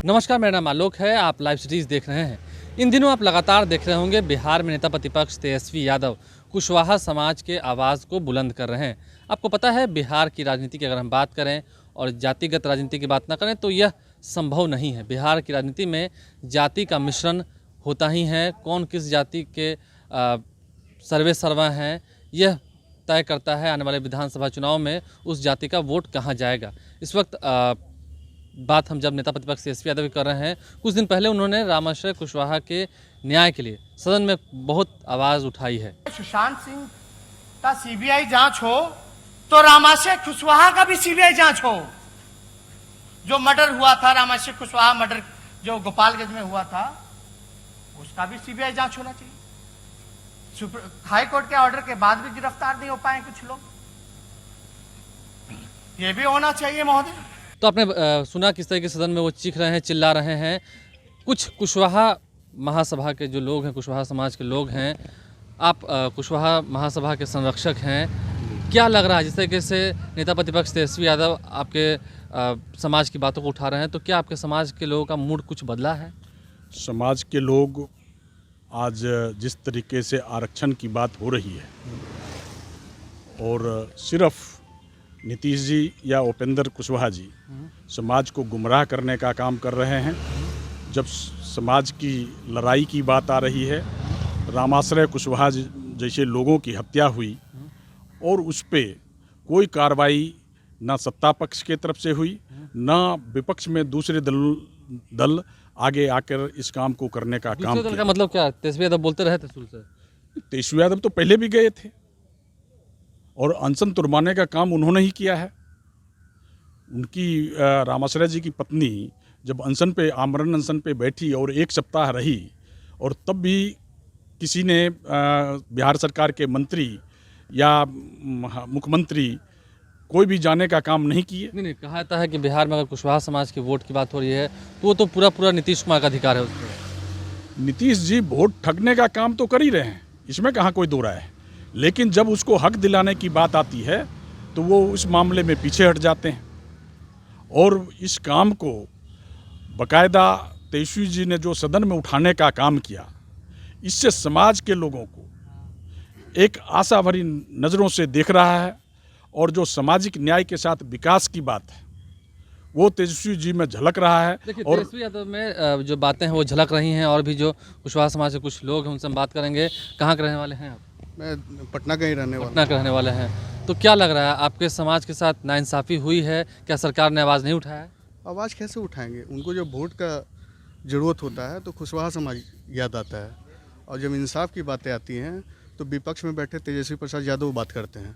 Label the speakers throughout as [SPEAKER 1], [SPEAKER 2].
[SPEAKER 1] नमस्कार, मेरा नाम आलोक है। आप लाइव सिटीज़ देख रहे हैं। इन दिनों आप लगातार देख रहे होंगे बिहार में नेता प्रतिपक्ष तेजस्वी यादव कुशवाहा समाज के आवाज़ को बुलंद कर रहे हैं। आपको पता है, बिहार की राजनीति की अगर हम बात करें और जातिगत राजनीति की बात ना करें तो यह संभव नहीं है। बिहार की राजनीति में जाति का मिश्रण होता ही है। कौन किस जाति के सर्वे सर्वा हैं, यह तय करता है आने वाले विधानसभा चुनाव में उस जाति का वोट कहाँ जाएगा। इस वक्त बात हम जब नेता प्रतिपक्ष तेजस्वी यादव की कर रहे हैं, कुछ दिन पहले उन्होंने रामाश्रय कुशवाहा के न्याय के लिए सदन में बहुत आवाज़ उठाई है।
[SPEAKER 2] सुशांत सिंह का सीबीआई जांच हो तो रामाश्रय कुशवाहा का भी सीबीआई जांच हो। जो मर्डर हुआ था, रामाश्रय कुशवाहा मर्डर जो गोपालगंज में हुआ था, उसका भी सीबीआई जांच होना चाहिए। हाई कोर्ट के ऑर्डर के बाद भी गिरफ्तार नहीं हो पाए कुछ लोग, ये भी होना चाहिए महोदय।
[SPEAKER 1] तो आपने सुना किस तरह के सदन में वो चीख रहे हैं, चिल्ला रहे हैं। कुछ कुशवाहा महासभा के जो लोग हैं, कुशवाहा समाज के लोग हैं, आप कुशवाहा महासभा के संरक्षक हैं। क्या लग रहा है जिस तरीके से नेता प्रतिपक्ष तेजस्वी यादव आपके समाज की बातों को उठा रहे हैं, तो क्या आपके समाज के लोगों का मूड कुछ बदला है?
[SPEAKER 3] समाज के लोग आज जिस तरीके से आरक्षण की बात हो रही है और सिर्फ नीतीश जी या उपेंद्र कुशवाहा जी समाज को गुमराह करने का काम कर रहे हैं। जब समाज की लड़ाई की बात आ रही है, रामाश्रय कुशवाहा जैसे लोगों की हत्या हुई और उस पर कोई कार्रवाई ना सत्ता पक्ष के तरफ से हुई, ना विपक्ष में दूसरे दल आगे आकर इस काम को करने का काम किया।
[SPEAKER 1] का मतलब क्या? तेजस्वी यादव बोलते रहे थे शुरू से।
[SPEAKER 3] तेजस्वी यादव तो पहले भी गए थे और अनशन तुरवाने का काम उन्होंने ही किया है। उनकी रामाश्रय जी की पत्नी जब अनशन पे, आमरण अनशन पे बैठी और 1 सप्ताह रही, और तब भी किसी ने बिहार सरकार के मंत्री या मुख्यमंत्री कोई भी जाने का काम नहीं किए।
[SPEAKER 1] नहीं, कहा जाता है कि बिहार में अगर कुशवाहा समाज के वोट की बात हो रही है तो वो तो पूरा नीतीश कुमार का अधिकार है उस पर।
[SPEAKER 3] नीतीश जी वोट ठगने का काम तो कर ही रहे हैं, इसमें कहाँ कोई दो राय है, लेकिन जब उसको हक दिलाने की बात आती है तो वो उस मामले में पीछे हट जाते हैं। और इस काम को बाकायदा तेजस्वी जी ने जो सदन में उठाने का काम किया, इससे समाज के लोगों को एक आशा भरी नज़रों से देख रहा है। और जो सामाजिक न्याय के साथ विकास की बात है वो तेजस्वी जी में झलक रहा है।
[SPEAKER 1] देखिए,
[SPEAKER 3] और
[SPEAKER 1] तेजस्वी यादव में जो बातें हैं वो झलक रही हैं। और भी जो कुशवाहा समाज के कुछ लोग हैं उनसे हम बात करेंगे। कहाँ के रहने वाले हैं आप?
[SPEAKER 4] मैं पटना का ही रहने वाला।
[SPEAKER 1] पटना के रहने वाले हैं। तो क्या लग रहा है, आपके समाज के साथ नाइंसाफ़ी हुई है? क्या सरकार ने आवाज़ नहीं उठाया?
[SPEAKER 4] आवाज़ कैसे उठाएंगे? उनको जब वोट का ज़रूरत होता है तो कुशवाहा समाज याद आता है, और जब इंसाफ की बातें आती हैं तो विपक्ष में बैठे तेजस्वी प्रसाद यादव बात करते हैं।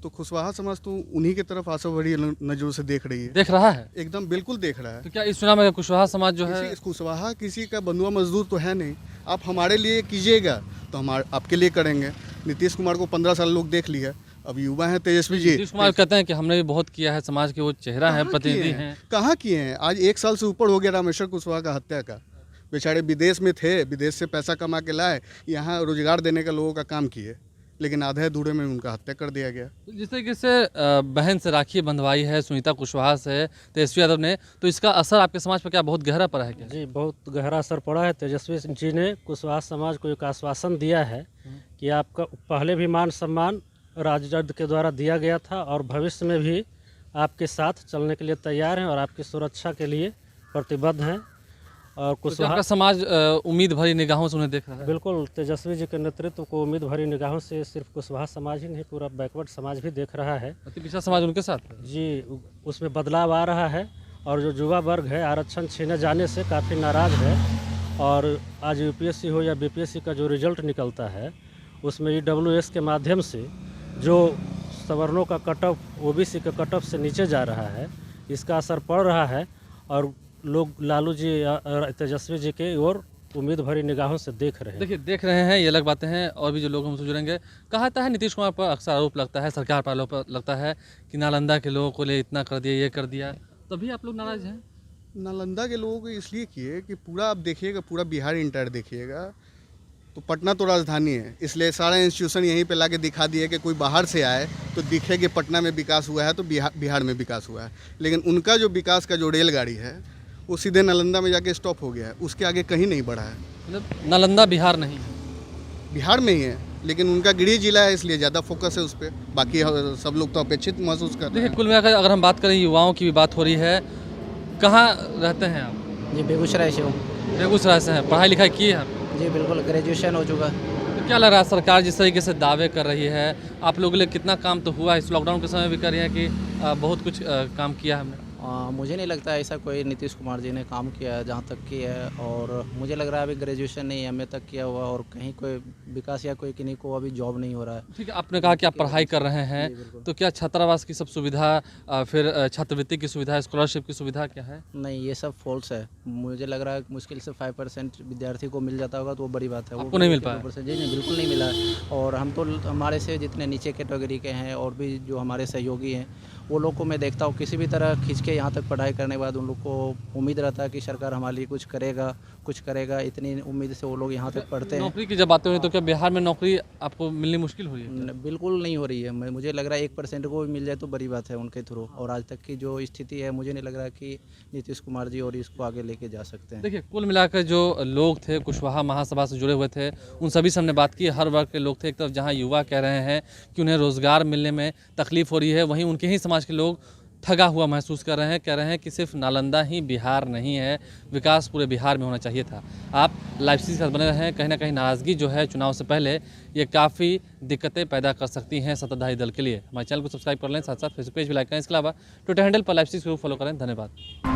[SPEAKER 4] तो कुशवाहा समाज तो उन्हीं की तरफ आंसू भरी नजरों से देख रही है।
[SPEAKER 1] देख रहा है?
[SPEAKER 4] एकदम बिल्कुल देख रहा है।
[SPEAKER 1] तो क्या इस चुनाव में कुशवाहा समाज जो है,
[SPEAKER 4] कुशवाहा किसी का बंधुआ मजदूर तो है नहीं। आप हमारे लिए कीजिएगा तो हम आपके लिए करेंगे। नीतीश कुमार को 15 साल लोग देख लिया, अब युवा हैं तेजस्वी जी।
[SPEAKER 1] नीतीश कुमार कहते हैं कि हमने भी बहुत किया है, समाज के वो चेहरा है, प्रतिनिधि हैं।
[SPEAKER 4] कहाँ किए हैं? आज 1 साल से ऊपर हो गया रामेश्वर कुशवाहा का हत्या का। बेचारे विदेश में थे, विदेश से पैसा कमा के लाए, यहाँ रोजगार देने का लोगों का काम किए, लेकिन आधे अधूरे में उनका हत्या कर दिया गया।
[SPEAKER 1] जिस तरीके से बहन से राखी बंधवाई है सुनीता कुशवाहा से तेजस्वी यादव ने, तो इसका असर आपके समाज पर क्या बहुत गहरा पड़ा है क्या?
[SPEAKER 5] जी, बहुत गहरा असर पड़ा है। तेजस्वी जी ने कुशवाहा समाज को एक आश्वासन दिया है कि आपका पहले भी मान सम्मान राजद के द्वारा दिया गया था और भविष्य में भी आपके साथ चलने के लिए तैयार हैं और आपकी सुरक्षा के लिए प्रतिबद्ध हैं। और
[SPEAKER 1] कुशवाहा समाज उम्मीद भरी निगाहों से उन्हें देख रहा है।
[SPEAKER 5] बिल्कुल, तेजस्वी जी के नेतृत्व को उम्मीद भरी निगाहों से सिर्फ कुशवाहा समाज ही नहीं, पूरा बैकवर्ड समाज भी देख रहा है।
[SPEAKER 1] अति पिछड़ा समाज उनके साथ है।
[SPEAKER 5] जी, उसमें बदलाव आ रहा है। और जो युवा वर्ग है आरक्षण छीने जाने से काफ़ी नाराज़ है। और आज यूपीएससी हो या बीपीएससी का जो रिजल्ट निकलता है उसमें ईडब्ल्यूएस के माध्यम से जो सवर्णों का कट ऑफ ओबीसी के कट ऑफ से नीचे जा रहा है, इसका असर पड़ रहा है। और लोग लालू जी तेजस्वी जी के और उम्मीद भरी निगाहों से देख रहे हैं।
[SPEAKER 1] देखिए, देख रहे हैं, ये अलग बातें हैं। और भी जो लोग हमसे जुड़ेंगे, कहा जाता है नीतीश कुमार पर अक्सर आरोप लगता है, सरकार पर आरोप लगता है कि नालंदा के लोगों को ले इतना कर दिया, ये कर दिया, तभी आप लोग नाराज हैं?
[SPEAKER 4] नालंदा के लोगों को इसलिए किए कि पूरा आप देखिएगा, पूरा बिहार इंटायर देखिएगा तो पटना तो राजधानी है, इसलिए सारा इंस्टीट्यूशन यहीं पे लाके दिखा दिए कि कोई बाहर से आए तो दिखे कि पटना में विकास हुआ है तो बिहार में विकास हुआ है। लेकिन उनका जो विकास का जो रेलगाड़ी है वो सीधे नालंदा में जाके स्टॉप हो गया है, उसके आगे कहीं नहीं बढ़ा है।
[SPEAKER 1] मतलब नालंदा बिहार नहीं है।
[SPEAKER 4] बिहार में ही है, लेकिन उनका गृह जिला है इसलिए ज़्यादा फोकस है उस पर। बाकी सब लोग तो अपेक्षित महसूस कर रहे
[SPEAKER 1] देखिए
[SPEAKER 4] हैं।
[SPEAKER 1] कुल मिलाकर अगर हम बात करें युवाओं की भी बात हो रही है, कहाँ रहते हैं आप?
[SPEAKER 6] जी बेगूसराय से हूँ।
[SPEAKER 1] बेगूसराय से हैं, पढ़ाई लिखाई की है आप?
[SPEAKER 6] जी बिल्कुल, ग्रेजुएशन हो चुका।
[SPEAKER 1] तो क्या लग रहा है सरकार जिस तरीके से दावे कर रही है, आप लोगों के लिए कितना काम तो हुआ है? इस लॉकडाउन के समय भी कर रही है कि बहुत कुछ काम किया है हमने?
[SPEAKER 6] मुझे नहीं लगता ऐसा कोई नीतीश कुमार जी ने काम किया है जहाँ तक कि है, और मुझे लग रहा है अभी ग्रेजुएशन नहीं एमए तक किया हुआ और कहीं कोई विकास या कोई किन्हीं को अभी जॉब नहीं हो रहा है।
[SPEAKER 1] ठीक है, आपने कहा कि आप पढ़ाई कर रहे हैं, तो क्या छात्रावास की सब सुविधा, फिर छात्रवृत्ति की सुविधा, स्कॉलरशिप की सुविधा क्या है?
[SPEAKER 6] नहीं, ये सब फॉल्स है। मुझे लग रहा है मुश्किल से 5% विद्यार्थी को मिल जाता होगा तो वो बड़ी बात है।
[SPEAKER 1] आपको नहीं मिल पाया?
[SPEAKER 6] 2% जी नहीं, बिल्कुल नहीं मिला है। और हम तो हमारे से जितने नीचे कैटेगरी के हैं और भी जो हमारे सहयोगी हैं वो लोग को मैं देखता हूँ किसी भी तरह खींच के यहाँ तक पढ़ाई करने के बाद उन लोग को उम्मीद रहता है कि सरकार हमारे लिए कुछ करेगा, इतनी उम्मीद से वो लोग यहाँ तक पढ़ते हैं।
[SPEAKER 1] नौकरी की जब बातें हो रही तो क्या बिहार में नौकरी आपको मिलनी मुश्किल हो रही है?
[SPEAKER 6] बिल्कुल नहीं हो रही है। मुझे लग रहा है 1% को भी मिल जाए तो बड़ी बात है उनके थ्रू। और आज तक की जो स्थिति है मुझे नहीं लग रहा कि नीतीश कुमार जी और इसको आगे लेके जा सकते हैं।
[SPEAKER 1] देखिए कुल मिलाकर जो लोग थे कुशवाहा महासभा से जुड़े हुए थे, उन सभी से हमने बात की। हर वर्ग के लोग थे। एक तरफ जहां युवा कह रहे हैं कि उन्हें रोज़गार मिलने में तकलीफ हो रही है, वहीं उनके ही समाज के लोग ठगा हुआ महसूस कर रहे हैं। कह रहे हैं कि सिर्फ नालंदा ही बिहार नहीं है, विकास पूरे बिहार में होना चाहिए था। आप लाइव के साथ बने रहें। कहीं ना कहीं नाराज़गी जो है चुनाव से पहले ये काफ़ी दिक्कतें पैदा कर सकती हैं सत्ताधारी दल के लिए। हमारे चैनल को सब्सक्राइब कर लें, साथ साथ फेसबुक पेज भी लाइक करें। इसके अलावा ट्विटर हैंडल पर लाइव को फॉलो करें। धन्यवाद।